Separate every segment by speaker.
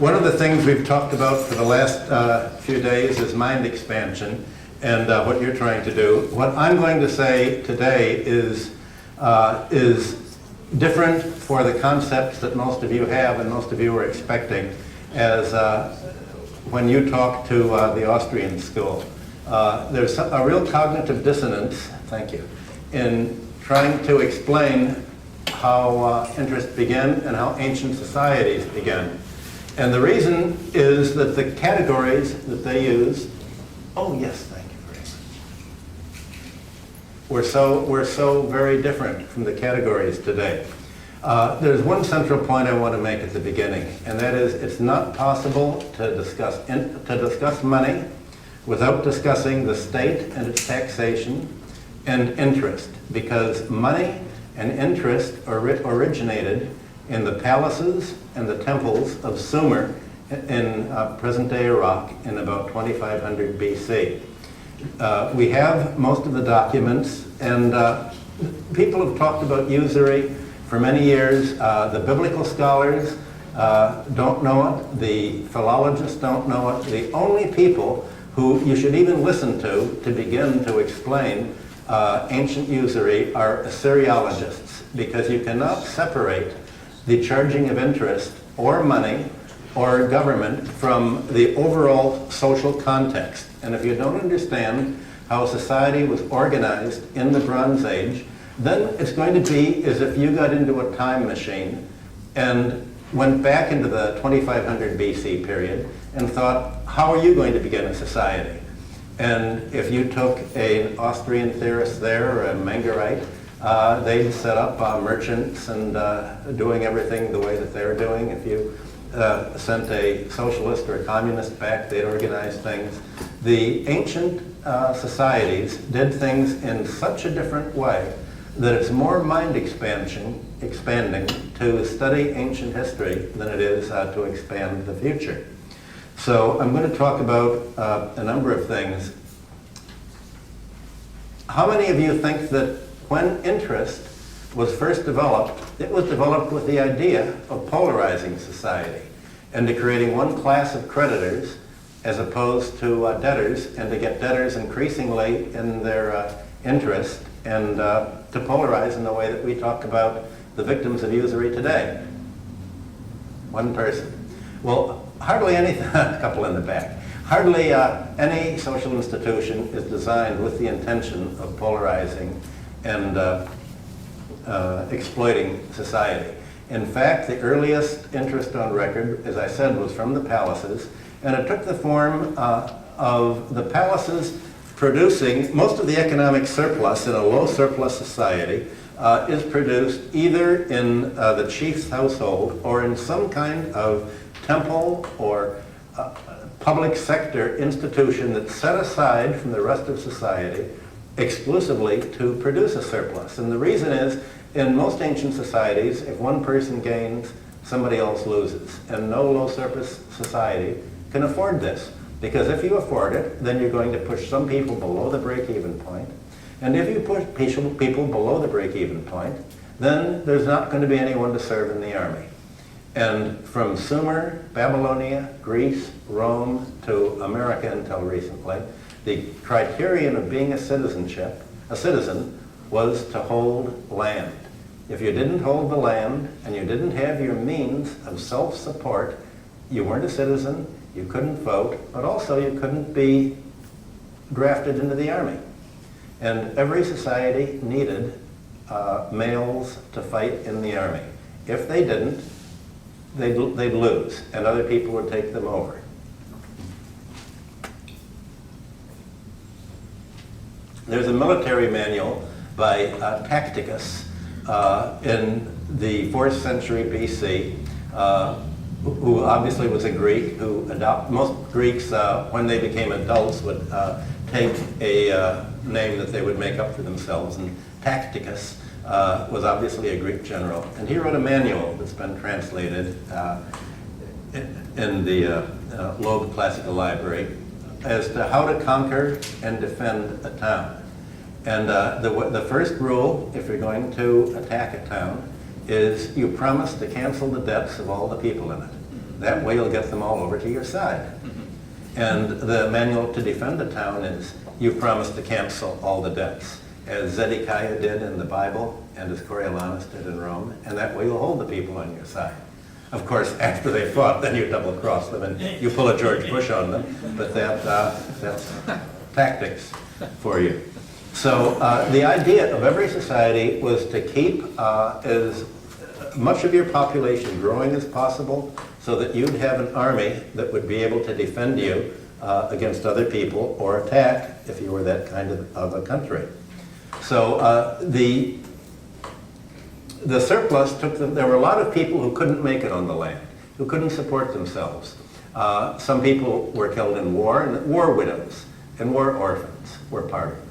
Speaker 1: One of the things we've talked about for the last few days is mind expansion and what you're trying to do. What I'm going to say today is different for the concepts that most of you have and most of you were expecting as when you talk to the Austrian school. There's a real cognitive dissonance, thank you, in trying to explain how interest began and how ancient societies began. And the reason is that the categories that they use, oh yes, thank you very much, were so very different from the categories today. There's one central point I want to make at the beginning, and that is it's not possible to discuss money without discussing the state and its taxation and interest, because money and interest originated in the palaces and the temples of Sumer in present-day Iraq in about 2500 BC. We have most of the documents, and people have talked about usury for many years. The biblical scholars don't know it. The philologists don't know it. The only people who you should even listen to begin to explain ancient usury are Assyriologists, because you cannot separate the charging of interest or money or government from the overall social context. And if you don't understand how society was organized in the Bronze Age, then it's going to be as if you got into a time machine and went back into the 2500 BC period and thought, how are you going to begin a society? And if you took an Austrian theorist there, or a Mengerite, they'd set up merchants and doing everything the way that they're doing. If you sent a socialist or a communist back, they'd organize things. The ancient societies did things in such a different way that it's more mind expanding to study ancient history than it is to expand the future. So I'm going to talk about a number of things. How many of you think that when interest was first developed, it was developed with the idea of polarizing society and to creating one class of creditors as opposed to debtors, and to get debtors increasingly in their interest and to polarize in the way that we talk about the victims of usury today? One person. Well, hardly any, a couple in the back. Hardly any social institution is designed with the intention of polarizing and exploiting society. In fact, the earliest interest on record, as I said, was from the palaces, and it took the form of the palaces producing most of the economic surplus in a low surplus society is produced either in the chief's household or in some kind of temple or public sector institution that's set aside from the rest of society exclusively to produce a surplus. And the reason is, in most ancient societies, if one person gains, somebody else loses. And no low surplus society can afford this. Because if you afford it, then you're going to push some people below the break-even point. And if you push people below the break-even point, then there's not going to be anyone to serve in the army. And from Sumer, Babylonia, Greece, Rome, to America until recently, the criterion of being a citizen was to hold land. If you didn't hold the land and you didn't have your means of self-support, you weren't a citizen, you couldn't vote, but also you couldn't be drafted into the army. And every society needed males to fight in the army. If they didn't, they'd lose, and other people would take them over. There's a military manual by Tacitus in the 4th century BC, who obviously was a Greek, most Greeks, when they became adults, would take a name that they would make up for themselves, and Tacitus was obviously a Greek general, and he wrote a manual that's been translated in the Loeb Classical Library as to how to conquer and defend a town. And the first rule, if you're going to attack a town, is you promise to cancel the debts of all the people in it. That way you'll get them all over to your side. And the manual to defend a town is, you promise to cancel all the debts, as Zedekiah did in the Bible and as Coriolanus did in Rome, and that way you'll hold the people on your side. Of course, after they fought, then you double-cross them and you pull a George Bush on them, but that's tactics for you. So the idea of every society was to keep as much of your population growing as possible so that you'd have an army that would be able to defend you against other people or attack if you were that kind of a country. So the surplus took them. There were a lot of people who couldn't make it on the land, who couldn't support themselves. Some people were killed in war, and war widows and war orphans were part of them.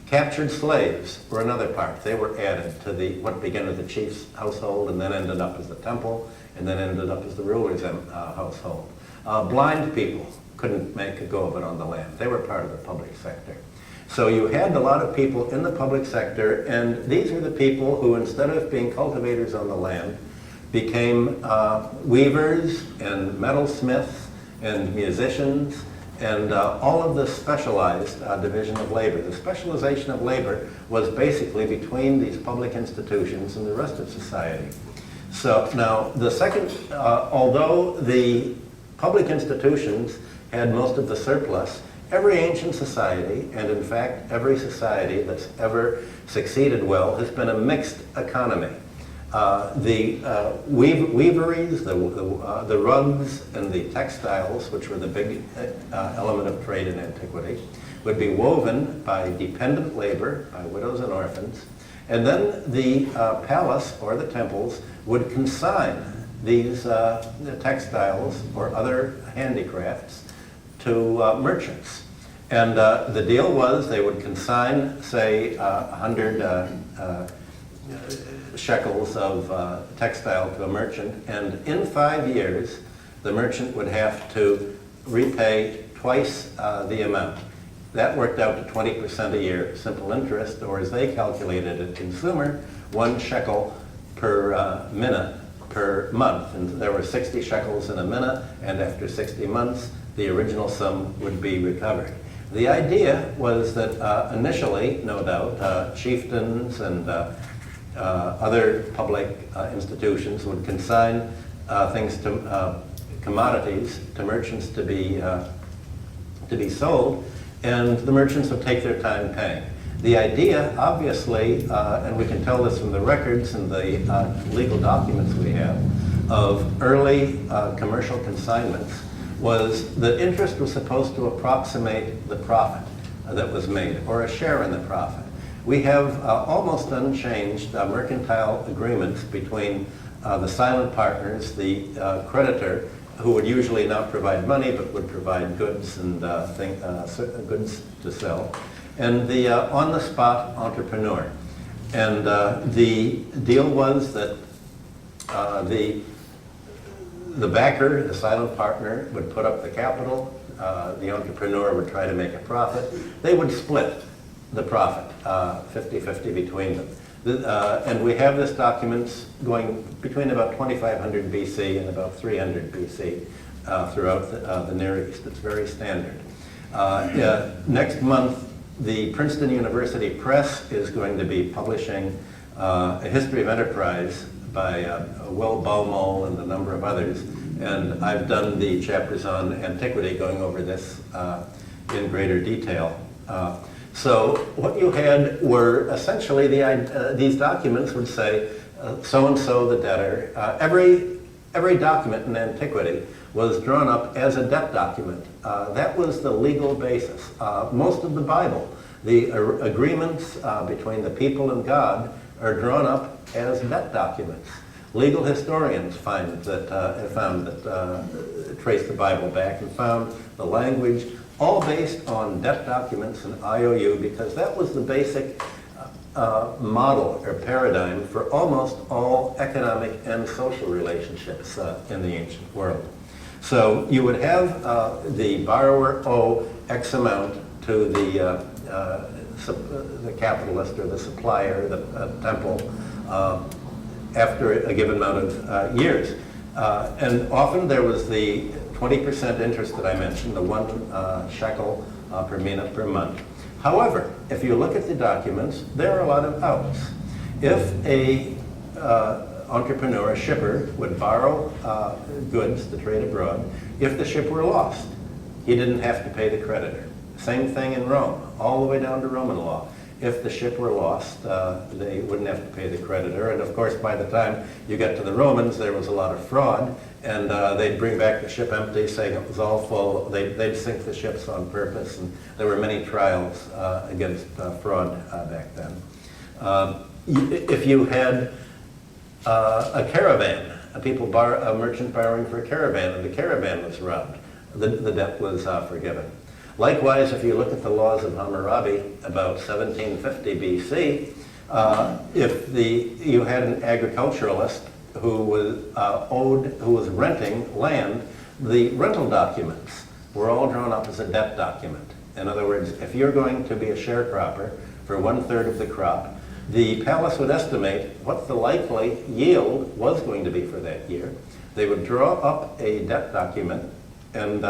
Speaker 1: Captured slaves were another part. They were added to what began as the chief's household and then ended up as the temple and then ended up as the ruler's household. Blind people couldn't make a go of it on the land. They were part of the public sector. So you had a lot of people in the public sector, and these were the people who, instead of being cultivators on the land, became weavers and metalsmiths and musicians and all of the specialized division of labor. The specialization of labor was basically between these public institutions and the rest of society. So now the second, although the public institutions had most of the surplus, every ancient society, and in fact every society that's ever succeeded well, has been a mixed economy. The weaveries, the rugs, and the textiles, which were the big element of trade in antiquity, would be woven by dependent labor, by widows and orphans, and then the palace or the temples would consign these textiles or other handicrafts to merchants. And the deal was they would consign, say, 100 shekels of textile to a merchant, and in 5 years, the merchant would have to repay twice the amount. That worked out to 20% a year, simple interest, or as they calculated it, consumer, 1 shekel per minute per month. And there were 60 shekels in a minute, and after 60 months, the original sum would be recovered. The idea was that initially, no doubt, chieftains and other public institutions would consign things to commodities to merchants to be sold, and the merchants would take their time paying. The idea, obviously, and we can tell this from the records and the legal documents we have, of early commercial consignments was that interest was supposed to approximate the profit that was made, or a share in the profit. We have almost unchanged mercantile agreements between the silent partners, the creditor, who would usually not provide money but would provide goods and goods to sell, and the on-the-spot entrepreneur. And the deal was that the backer, the silent partner, would put up the capital, the entrepreneur would try to make a profit. They would split the profit, 50-50 between them. And we have this documents going between about 2500 BC and about 300 BC throughout the Near East. It's very standard. Next month, the Princeton University Press is going to be publishing a history of enterprise by Will Baumol and a number of others. And I've done the chapters on Antiquity, going over this in greater detail. So what you had were essentially these documents would say, so-and-so the debtor. Every document in antiquity was drawn up as a debt document. That was the legal basis. Most of the Bible, the agreements between the people and God, are drawn up as debt documents. Legal historians have found that trace the Bible back and found the language all based on debt documents and IOU, because that was the basic model or paradigm for almost all economic and social relationships in the ancient world. So you would have the borrower owe X amount to the capitalist or the supplier, the temple, after a given amount of years. And often there was the 20% interest that I mentioned, the 1 shekel per mina per month. However, if you look at the documents, there are a lot of outs. If a entrepreneur, a shipper, would borrow goods to trade abroad, if the ship were lost, he didn't have to pay the creditor. Same thing in Rome, all the way down to Roman law. If the ship were lost, they wouldn't have to pay the creditor. And of course, by the time you get to the Romans, there was a lot of fraud, and they'd bring back the ship empty, saying it was all full. They'd sink the ships on purpose, and there were many trials against fraud back then. If you had a caravan, a merchant borrowing for a caravan, and the caravan was robbed, the debt was forgiven. Likewise, if you look at the laws of Hammurabi about 1750 BC, if you had an agriculturalist who was renting land, the rental documents were all drawn up as a debt document. In other words, if you're going to be a sharecropper for 1/3 of the crop, the palace would estimate what the likely yield was going to be for that year. They would draw up a debt document, and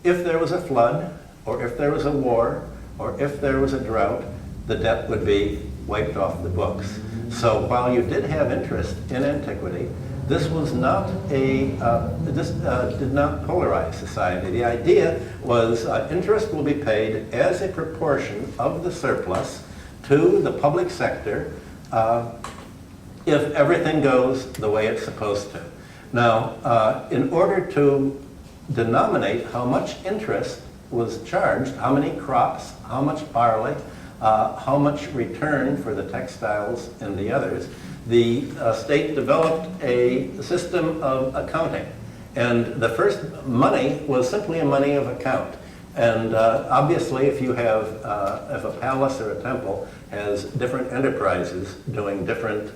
Speaker 1: if there was a flood, or if there was a war, or if there was a drought, the debt would be wiped off the books. So while you did have interest in antiquity, this was not this did not polarize society. The idea was interest will be paid as a proportion of the surplus to the public sector if everything goes the way it's supposed to. Now, in order to denominate how much interest was charged, how many crops, how much barley, how much return for the textiles and the others, the state developed a system of accounting. And the first money was simply a money of account. And obviously, if a palace or a temple has different enterprises doing different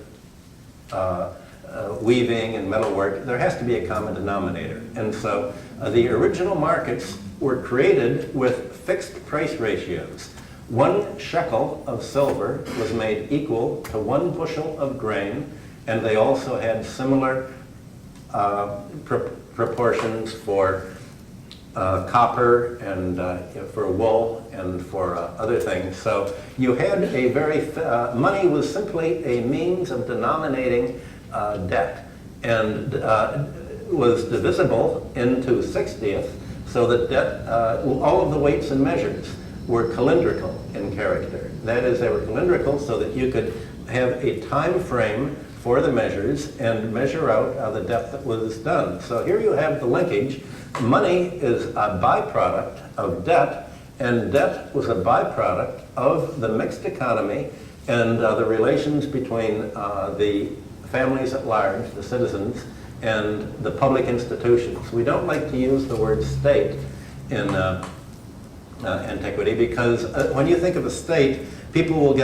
Speaker 1: weaving and metalwork, there has to be a common denominator. And so the original markets were created with fixed price ratios. 1 shekel of silver was made equal to 1 bushel of grain, and they also had similar proportions for copper and for wool and for other things. So you had a money was simply a means of denominating debt, and was divisible into 60th, so that debt, all of the weights and measures were calendrical in character. That is, they were calendrical so that you could have a time frame for the measures and measure out the debt that was done. So here you have the linkage. Money is a byproduct of debt, and debt was a byproduct of the mixed economy and the relations between the families at large, the citizens, and the public institutions. We don't like to use the word state in antiquity because when you think of a state, people will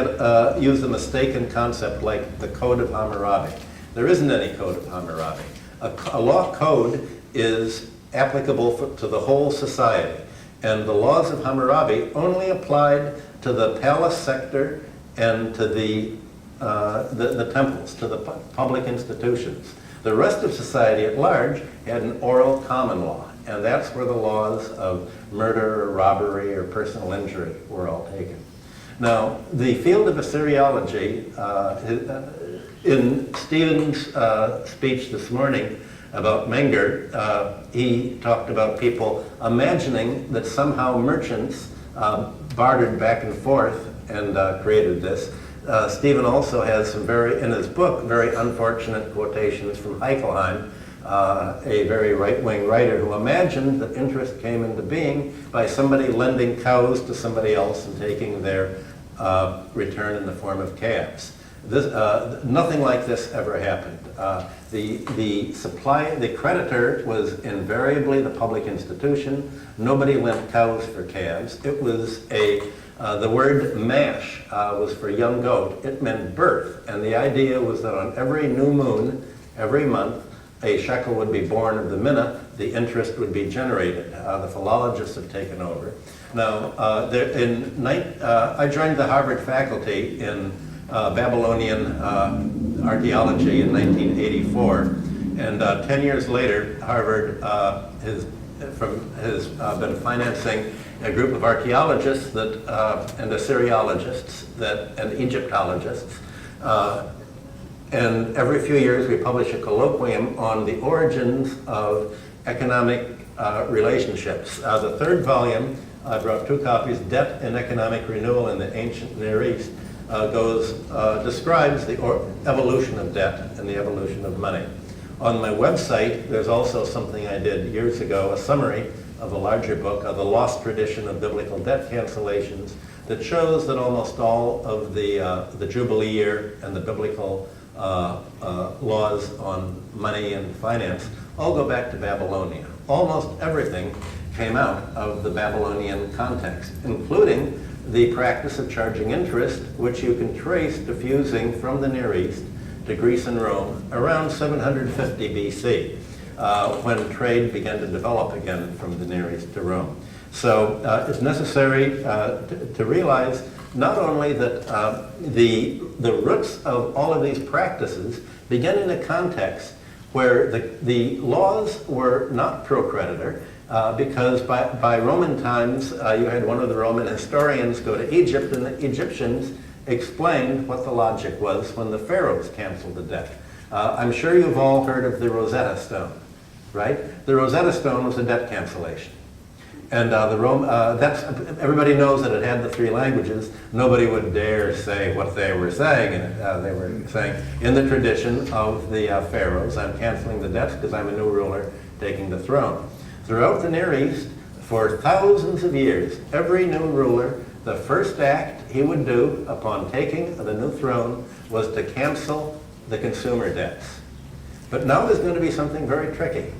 Speaker 1: use the mistaken concept like the Code of Hammurabi. There isn't any Code of Hammurabi. A law code is applicable to the whole society, and the laws of Hammurabi only applied to the palace sector and to the temples, to the public institutions. The rest of society at large had an oral common law, and that's where the laws of murder or robbery or personal injury were all taken. Now, the field of Assyriology, in Stephen's speech this morning about Menger, he talked about people imagining that somehow merchants bartered back and forth and created this. Stephen also has some in his book, very unfortunate quotations from Heichelheim, a very right-wing writer who imagined that interest came into being by somebody lending cows to somebody else and taking their return in the form of calves. Nothing like this ever happened. The creditor was invariably the public institution. Nobody lent cows for calves. It was the word mash was for young goat. It meant birth, and the idea was that on every new moon, every month, a shekel would be born of the mina, the interest would be generated. The philologists have taken over. Now, I joined the Harvard faculty in Babylonian archaeology in 1984, And 10 years later, Harvard has been financing a group of archaeologists and Assyriologists and Egyptologists. And every few years we publish a colloquium on the origins of economic relationships. The third volume, I brought 2 copies, Debt and Economic Renewal in the Ancient Near East, describes the evolution of debt and the evolution of money. On my website, there's also something I did years ago, a summary of a larger book, The Lost Tradition of Biblical Debt Cancellations, that shows that almost all of the Jubilee year and the biblical laws on money and finance all go back to Babylonia. Almost everything came out of the Babylonian context, including the practice of charging interest, which you can trace diffusing from the Near East to Greece and Rome around 750 BC, when trade began to develop again from the Near East to Rome. So it's necessary to realize not only that the roots of all of these practices begin in a context where the laws were not pro-creditor, because by Roman times, you had one of the Roman historians go to Egypt, and the Egyptians explained what the logic was when the pharaohs canceled the debt. I'm sure you've all heard of the Rosetta Stone, right? The Rosetta Stone was a debt cancellation. And everybody knows that it had the 3 languages. Nobody would dare say what they were saying in it. They were saying, in the tradition of the pharaohs, I'm canceling the debts because I'm a new ruler taking the throne. Throughout the Near East, for thousands of years, every new ruler, the first act he would do upon taking the new throne was to cancel the consumer debts. But now there's going to be something very tricky.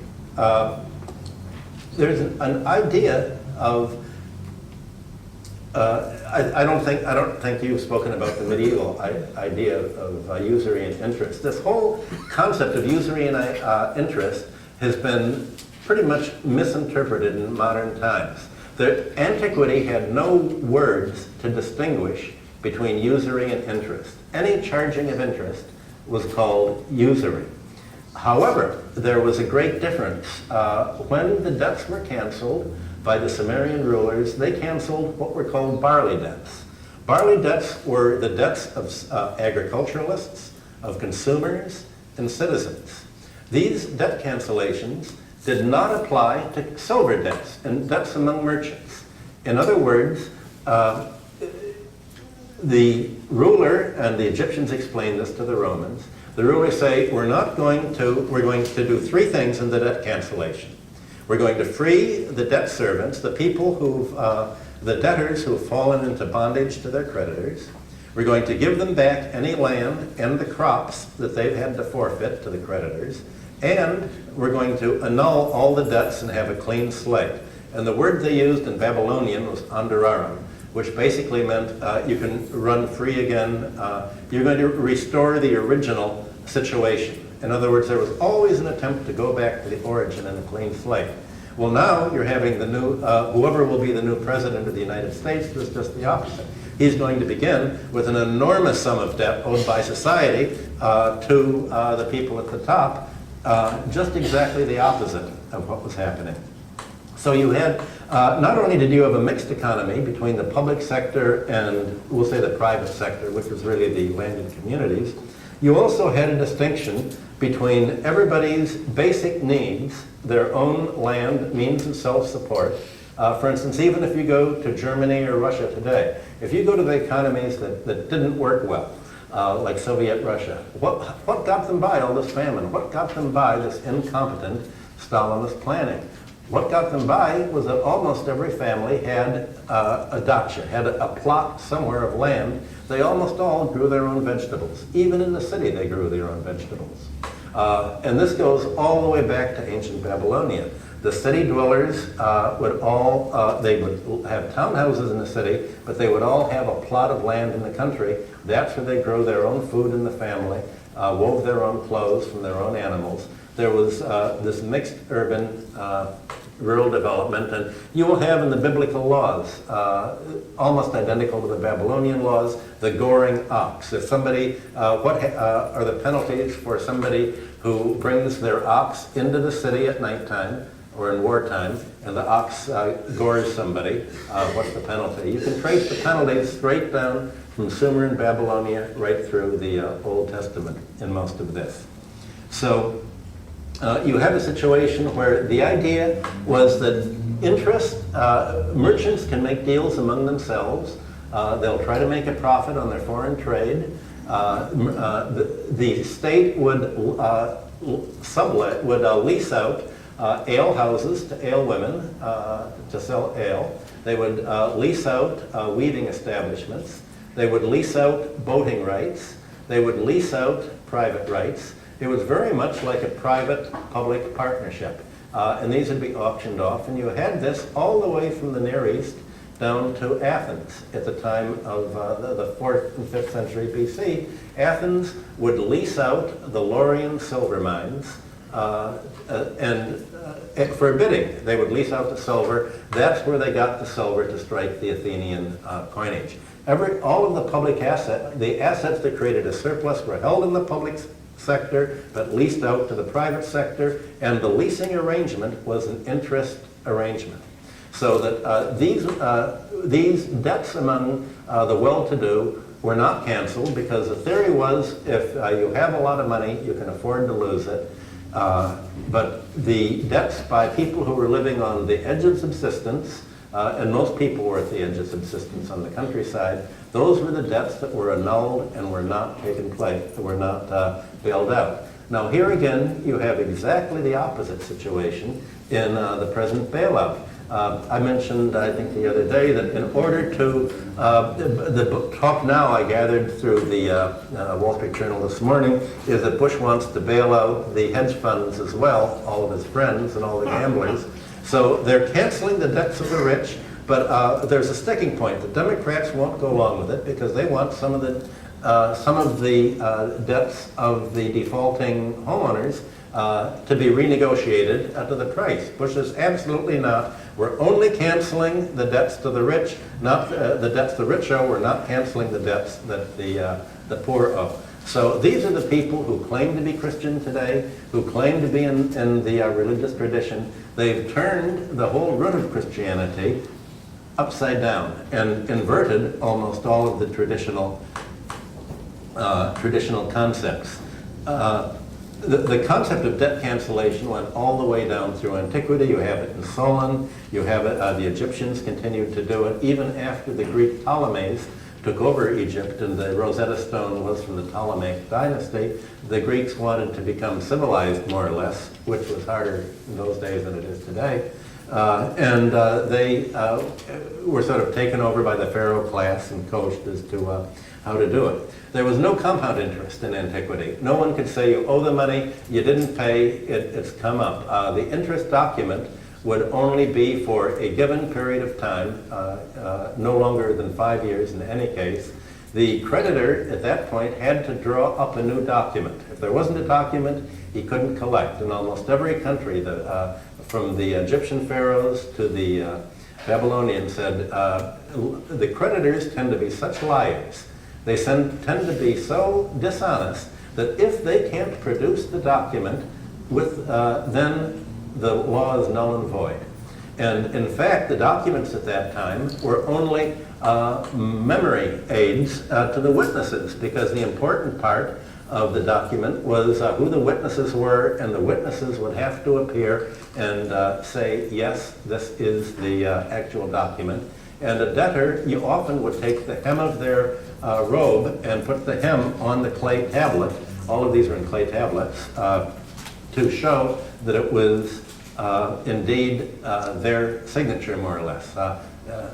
Speaker 1: There's an idea of I don't think you've spoken about the medieval idea of usury and interest. This whole concept of usury and interest has been pretty much misinterpreted in modern times. The Antiquity had no words to distinguish between usury and interest. Any charging of interest was called usury. However, there was a great difference. When the debts were canceled by the Sumerian rulers, they canceled what were called barley debts. Barley debts were the debts of agriculturalists, of consumers, and citizens. These debt cancellations did not apply to silver debts and debts among merchants. In other words, the ruler, and the Egyptians explained this to the Romans, the rulers say, we're going to do 3 things in the debt cancellation. We're going to free the debt servants, the people the debtors who've fallen into bondage to their creditors. We're going to give them back any land and the crops that they've had to forfeit to the creditors. And we're going to annul all the debts and have a clean slate. And the word they used in Babylonian was andararam, which basically meant you can run free again. You're going to restore the original situation. In other words, there was always an attempt to go back to the origin and a clean slate. Well, now you're having the new, whoever will be the new president of the United States does just the opposite. He's going to begin with an enormous sum of debt owed by society to the people at the top, just exactly the opposite of what was happening. So you had, not only did you have a mixed economy between the public sector and, we'll say, the private sector, which was really the landed communities, you also had a distinction between everybody's basic needs, their own land, means of self-support. For instance, even if you go to Germany or Russia today, if you go to the economies that didn't work well, like Soviet Russia, what got them by all this famine? What got them by this incompetent Stalinist planning? What got them by was that almost every family had a dacha, had a plot somewhere of land. They almost all grew their own vegetables. Even in the city, they grew their own vegetables. And this goes all the way back to ancient Babylonia. The city dwellers would all, they would have townhouses in the city, but they would all have a plot of land in the country. That's where they grow their own food in the family, wove their own clothes from their own animals. There was this mixed urban rural development, and you will have in the biblical laws, almost identical to the Babylonian laws, the goring ox. If somebody, what are the penalties for somebody who brings their ox into the city at nighttime or in wartime, and the ox gores somebody? What's the penalty? You can trace the penalties straight down from Sumer and Babylonia right through the Old Testament in most of this. So you have a situation where the idea was that merchants can make deals among themselves. They'll try to make a profit on their foreign trade. The state would lease out ale houses to ale women to sell ale. They would lease out weaving establishments. They would lease out boating rights. They would lease out private rights. It was very much like a private-public partnership. And these would be auctioned off. And you had this all the way from the Near East down to Athens at the time of the 4th and 5th century BC. Athens would lease out the Laurian silver mines for bidding. They would lease out the silver. That's where they got the silver to strike the Athenian coinage. All of the public the assets that created a surplus were held in the public sector, but leased out to the private sector, and the leasing arrangement was an interest arrangement. So that these debts among the well-to-do were not canceled, because the theory was if you have a lot of money, you can afford to lose it. But the debts by people who were living on the edge of subsistence, and most people were at the edge of subsistence on the countryside, those were the debts that were annulled and were not taken place, were not bailed out. Now here again, you have exactly the opposite situation in the present bailout. I mentioned, I think the other day, that in order to, the talk now I gathered through the Wall Street Journal this morning, is that Bush wants to bail out the hedge funds as well, all of his friends and all the gamblers. So they're canceling the debts of the rich, but there's a sticking point. The Democrats won't go along with it because they want some of the debts of the defaulting homeowners to be renegotiated at the price. Bush is absolutely not. We're only canceling the debts to the rich, not the debts the rich owe. We're not canceling the debts that the poor owe. So these are the people who claim to be Christian today, who claim to be in the religious tradition. They've turned the whole root of Christianity upside down and inverted almost all of the traditional concepts. The concept of debt cancellation went all the way down through Antiquity. You have it in Solon. You have it, the Egyptians continued to do it even after the Greek Ptolemies took over Egypt and the Rosetta Stone was from the Ptolemaic dynasty. The Greeks wanted to become civilized, more or less, which was harder in those days than it is today. They were sort of taken over by the pharaoh class and coached as to how to do it. There was no compound interest in Antiquity. No one could say you owe the money, you didn't pay, it's come up. The interest document would only be for a given period of time, no longer than 5 years in any case. The creditor at that point had to draw up a new document. If there wasn't a document, he couldn't collect. In almost every country, from the Egyptian pharaohs to the Babylonians, said the creditors tend to be such liars. They tend to be so dishonest that if they can't produce the document, then the law is null and void. And in fact, the documents at that time were only memory aids to the witnesses, because the important part of the document was who the witnesses were, and the witnesses would have to appear and say, yes, this is the actual document. And a debtor, you often would take the hem of their robe and put the hem on the clay tablet. All of these are in clay tablets to show that it was indeed their signature, more or less.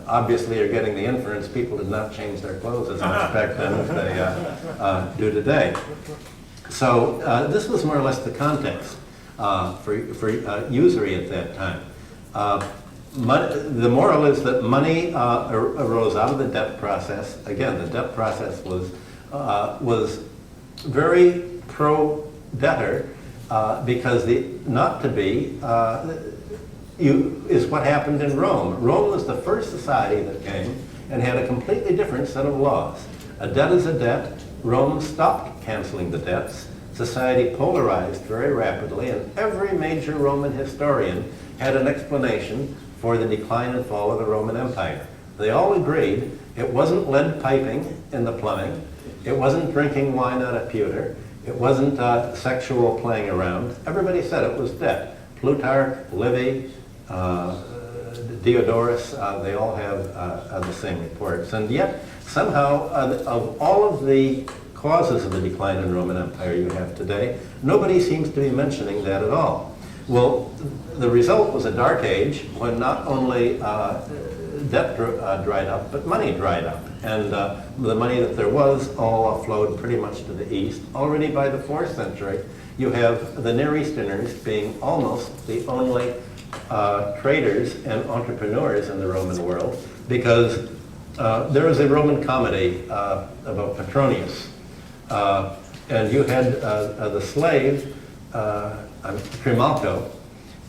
Speaker 1: Obviously, you're getting the inference people did not change their clothes as much back then as they do today. So this was more or less the context for usury at that time. The moral is that money arose out of the debt process. Again, the debt process was very pro-debtor because is what happened in Rome. Rome was the first society that came and had a completely different set of laws. A debt is a debt. Rome stopped canceling the debts. Society polarized very rapidly, and every major Roman historian had an explanation for the decline and fall of the Roman Empire. They all agreed it wasn't lead piping in the plumbing, it wasn't drinking wine out of pewter, it wasn't sexual playing around. Everybody said it was debt. Plutarch, Livy, Diodorus, they all have the same reports. And yet, somehow, of all of the causes of the decline in Roman Empire you have today, nobody seems to be mentioning that at all. Well, the result was a dark age when not only debt dried up, but money dried up. And the money that there was all flowed pretty much to the east. Already by the 4th century, you have the Near Easterners being almost the only traders and entrepreneurs in the Roman world, because there was a Roman comedy about Petronius. And you had the slave, Trimalcho,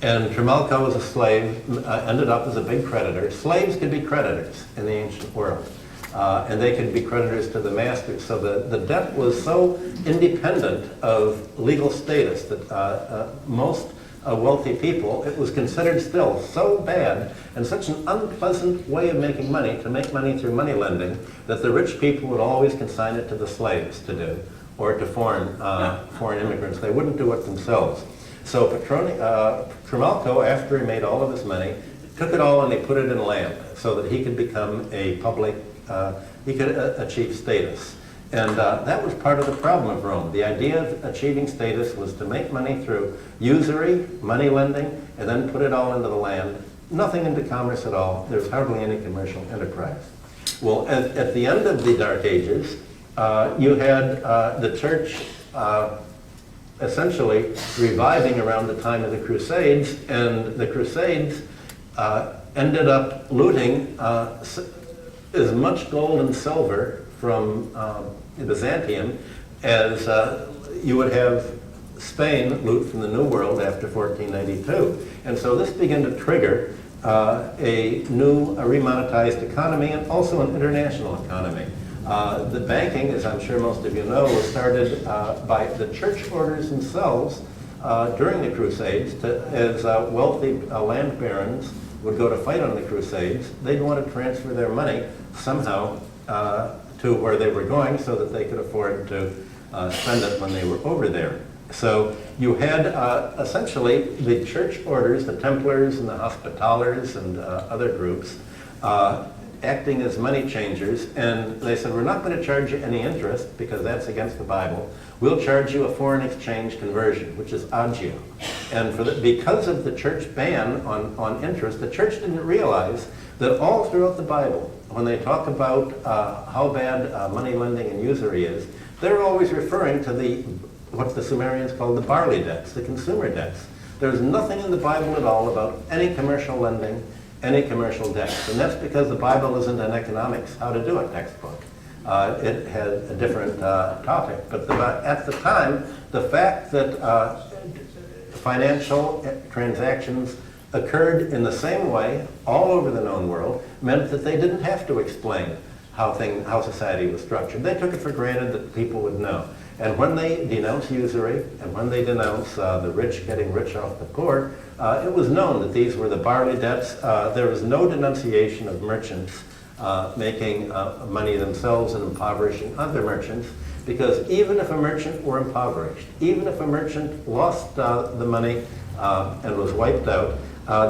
Speaker 1: and Trimalcho was a slave, ended up as a big creditor. Slaves could be creditors in the ancient world, and they could be creditors to the masters. So the debt was so independent of legal status that most wealthy people, it was considered still so bad and such an unpleasant way of making money, to make money through money lending, that the rich people would always consign it to the slaves to do, or to foreign immigrants. They wouldn't do it themselves. So Trimalcho, after he made all of his money, took it all and he put it in land so that he could become a public, he could achieve status. And that was part of the problem of Rome. The idea of achieving status was to make money through usury, money lending, and then put it all into the land. Nothing into commerce at all. There's hardly any commercial enterprise. Well, at the end of the Dark Ages, you had the church essentially reviving around the time of the Crusades, and the Crusades ended up looting as much gold and silver from Byzantium as you would have Spain loot from the New World after 1492. And so this began to trigger a remonetized economy and also an international economy. The banking, as I'm sure most of you know, was started by the church orders themselves during the Crusades. As wealthy land barons would go to fight on the Crusades, they'd want to transfer their money somehow to where they were going so that they could afford to spend it when they were over there. So you had essentially the church orders, the Templars and the Hospitallers and other groups, acting as money changers, and they said, we're not going to charge you any interest because that's against the Bible. We'll charge you a foreign exchange conversion, which is agio. And because of the church ban on interest, the church didn't realize that all throughout the Bible, when they talk about how bad money lending and usury is, they're always referring to what the Sumerians called the barley debts, the consumer debts. There's nothing in the Bible at all about any commercial lending, any commercial debts. And that's because the Bible isn't an economics, how to do it textbook. It had a different topic. But at the time, the fact that financial transactions occurred in the same way all over the known world meant that they didn't have to explain how society was structured. They took it for granted that people would know. And when they denounce usury, and when they denounce the rich getting rich off the poor, it was known that these were the barley debts. There was no denunciation of merchants making money themselves and impoverishing other merchants, because even if a merchant were impoverished, even if a merchant lost the money and was wiped out,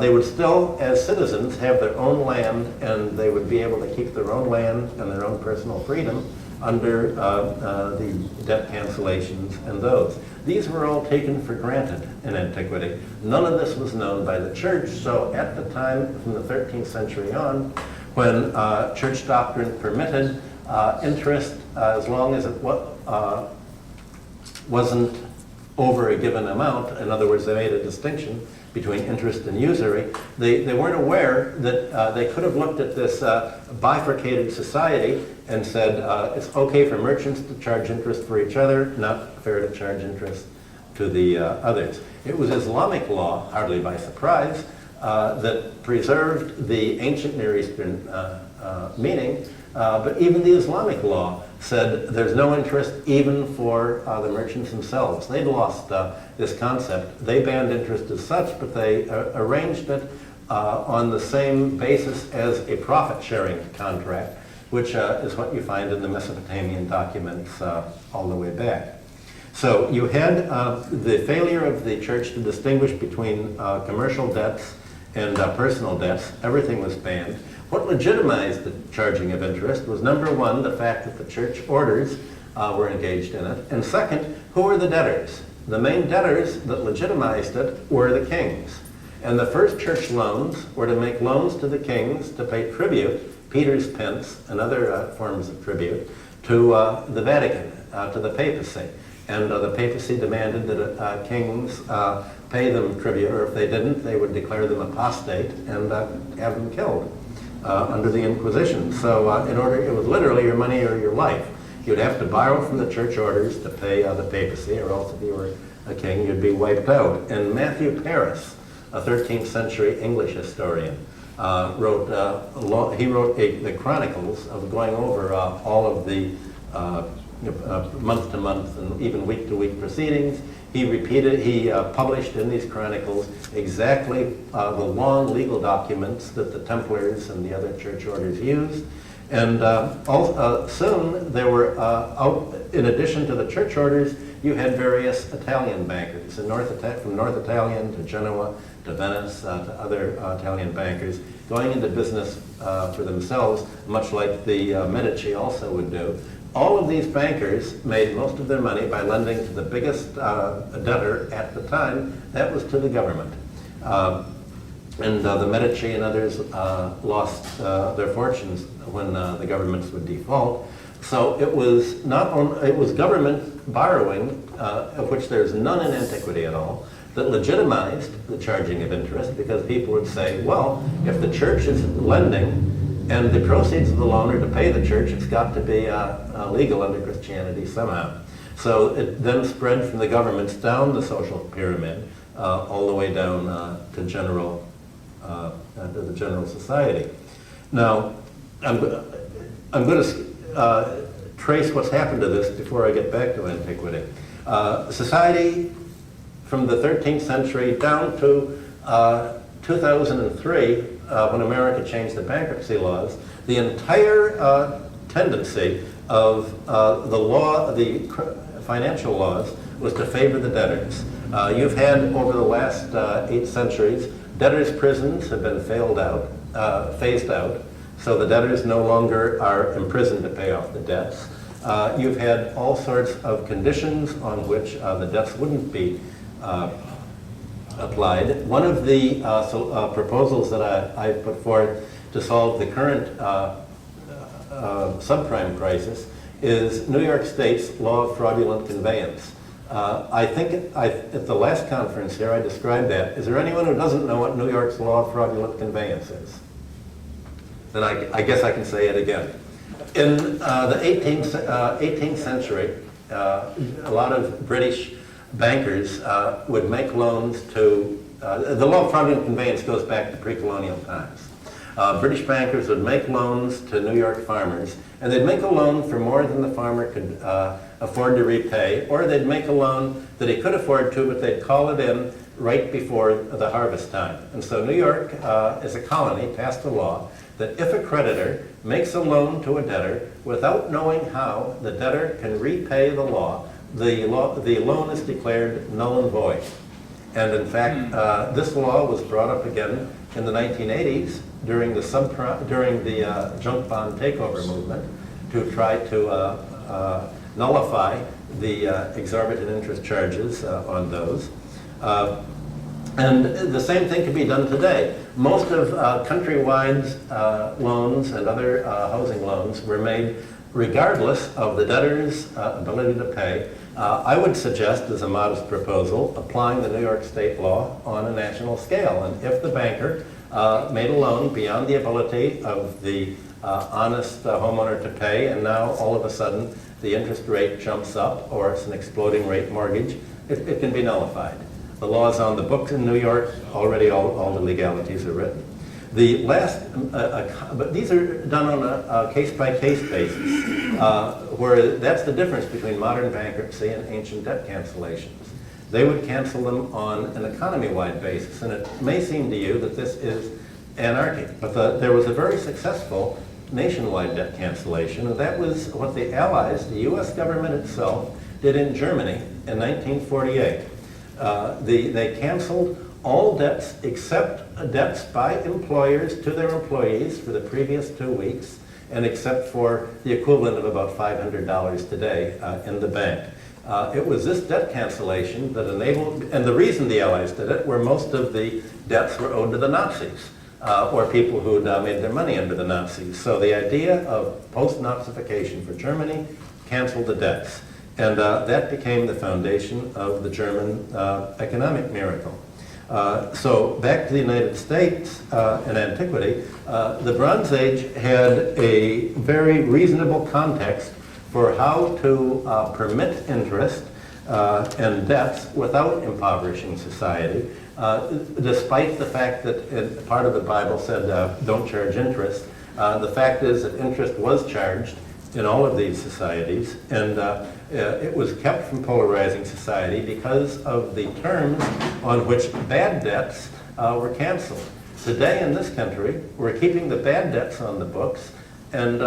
Speaker 1: they would still, as citizens, have their own land, and they would be able to keep their own land and their own personal freedom under the debt cancellations and those. These were all taken for granted in antiquity. None of this was known by the church, so at the time, from the 13th century on, when church doctrine permitted interest, as long as it wasn't over a given amount, in other words, they made a distinction between interest and usury, they weren't aware that they could have looked at this bifurcated society and said it's okay for merchants to charge interest for each other, not fair to charge interest to the others. It was Islamic law, hardly by surprise, that preserved the ancient Near Eastern meaning, but even the Islamic law said there's no interest even for the merchants themselves. They'd lost this concept. They banned interest as such, but they arranged it on the same basis as a profit-sharing contract, which is what you find in the Mesopotamian documents all the way back. So you had the failure of the church to distinguish between commercial debts and personal debts. Everything was banned. What legitimized the charging of interest was, number one, the fact that the church orders were engaged in it, and second, who were the debtors? The main debtors that legitimized it were the kings. And the first church loans were to make loans to the kings to pay tribute, Peter's pence and other forms of tribute, to the Vatican, to the papacy. And the papacy demanded that kings pay them tribute, or if they didn't, they would declare them apostate and have them killed under the Inquisition. So in order, it was literally your money or your life. You'd have to borrow from the church orders to pay the papacy, or else if you were a king, you'd be wiped out. And Matthew Paris, a 13th century English historian, wrote the chronicles of going over all of the month-to-month and even week-to-week proceedings. He published in these chronicles exactly the long legal documents that the Templars and the other church orders used. And soon there were, in addition to the church orders, you had various Italian bankers, from North Italian to Genoa to Venice to other Italian bankers, going into business for themselves, much like the Medici also would do. All of these bankers made most of their money by lending to the biggest debtor at the time. That was to the government. And the Medici and others lost their fortunes when the governments would default. So it was it was government borrowing, of which there's none in Antiquity at all, that legitimized the charging of interest, because people would say, well, if the church is lending and the proceeds of the loan are to pay the church, it's got to be legal under Christianity somehow. So it then spread from the governments down the social pyramid, all the way down to the general society. Now, I'm going to trace what's happened to this before I get back to Antiquity. Society from the 13th century down to 2003, when America changed the bankruptcy laws, the entire tendency of the financial laws was to favor the debtors. You've had, over the last 8 centuries, debtors' prisons have been phased out, so the debtors no longer are imprisoned to pay off the debts. You've had all sorts of conditions on which the debts wouldn't be applied. One of the proposals that I put forth to solve the current subprime crisis is New York State's law of fraudulent conveyance. I think at the last conference here I described that. Is there anyone who doesn't know what New York's law of fraudulent conveyance is? Then I guess I can say it again. In the 18th century, a lot of British bankers would make loans to, the law of fraudulent conveyance goes back to pre-colonial times. British bankers would make loans to New York farmers, and they'd make a loan for more than the farmer could afford to repay, or they'd make a loan that he could afford to, but they'd call it in right before the harvest time. And so New York, as a colony, passed a law that if a creditor makes a loan to a debtor without knowing how the debtor can repay the loan is declared null and void. And in fact, this law was brought up again in the 1980s during the junk bond takeover movement to try to nullify the exorbitant interest charges on those. And the same thing can be done today. Most of Countrywide loans and other housing loans were made regardless of the debtor's ability to pay. I would suggest, as a modest proposal, applying the New York State law on a national scale. And if the banker made a loan beyond the ability of the honest homeowner to pay, and now all of a sudden the interest rate jumps up, or it's an exploding rate mortgage, it can be nullified. The law's on the books in New York. Already all the legalities are written. The last, but these are done on a case-by-case basis, where that's the difference between modern bankruptcy and ancient debt cancellations. They would cancel them on an economy-wide basis, and it may seem to you that this is anarchic, but there was a very successful nationwide debt cancellation, and that was what the Allies, the U.S. government itself, did in Germany in 1948. They canceled all debts except debts by employers to their employees for the previous 2 weeks, and except for the equivalent of about $500 today in the bank. It was this debt cancellation that enabled, and the reason the Allies did it were most of the debts were owed to the Nazis, or people who had made their money under the Nazis. So the idea of post-Nazification for Germany canceled the debts. And that became the foundation of the German economic miracle. So back to the United States and Antiquity, the Bronze Age had a very reasonable context for how to permit interest and debts without impoverishing society, despite the fact that part of the Bible said don't charge interest. The fact is that interest was charged in all of these societies, and it was kept from polarizing society because of the terms on which bad debts were canceled. Today in this country, we're keeping the bad debts on the books and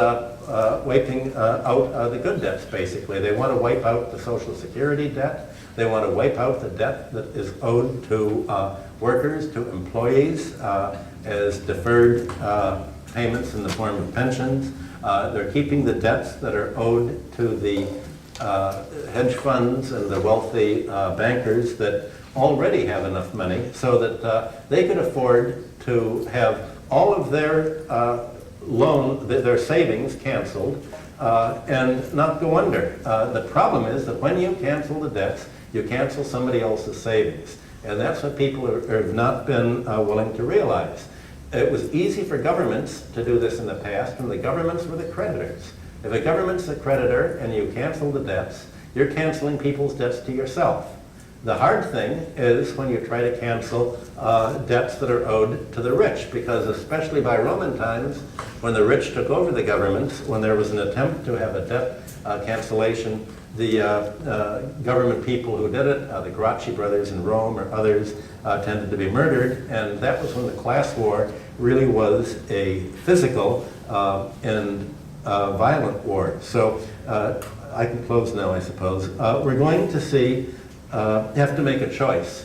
Speaker 1: wiping out the good debts, basically. They want to wipe out the Social Security debt. They want to wipe out the debt that is owed to workers, to employees, as deferred payments in the form of pensions. They're keeping the debts that are owed to the hedge funds and the wealthy bankers that already have enough money so that they could afford to have all of their their savings canceled and not go under. The problem is that when you cancel the debts, you cancel somebody else's savings. And that's what people have not been willing to realize. It was easy for governments to do this in the past, and the governments were the creditors. If a government's a creditor and you cancel the debts, you're canceling people's debts to yourself. The hard thing is when you try to cancel debts that are owed to the rich, because especially by Roman times, when the rich took over the governments, when there was an attempt to have a debt cancellation, the government people who did it, the Gracchi brothers in Rome or others, tended to be murdered, and that was when the class war really was a physical and violent war. So I can close now, I suppose. We're going to see, have to make a choice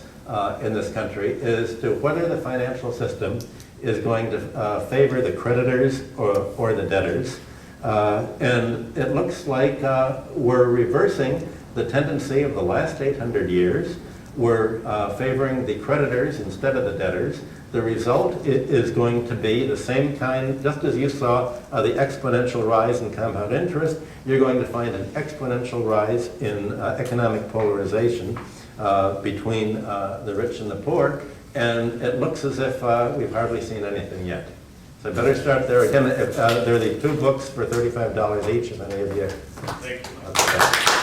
Speaker 1: in this country as to whether the financial system is going to favor the creditors or the debtors. And it looks like we're reversing the tendency of the last 800 years. We're favoring the creditors instead of the debtors. The result is going to be the same kind, just as you saw the exponential rise in compound interest, you're going to find an exponential rise in economic polarization between the rich and the poor, and it looks as if we've hardly seen anything yet. So I better start there. Again, there are the 2 books for $35 each, if any of you.
Speaker 2: Thank you.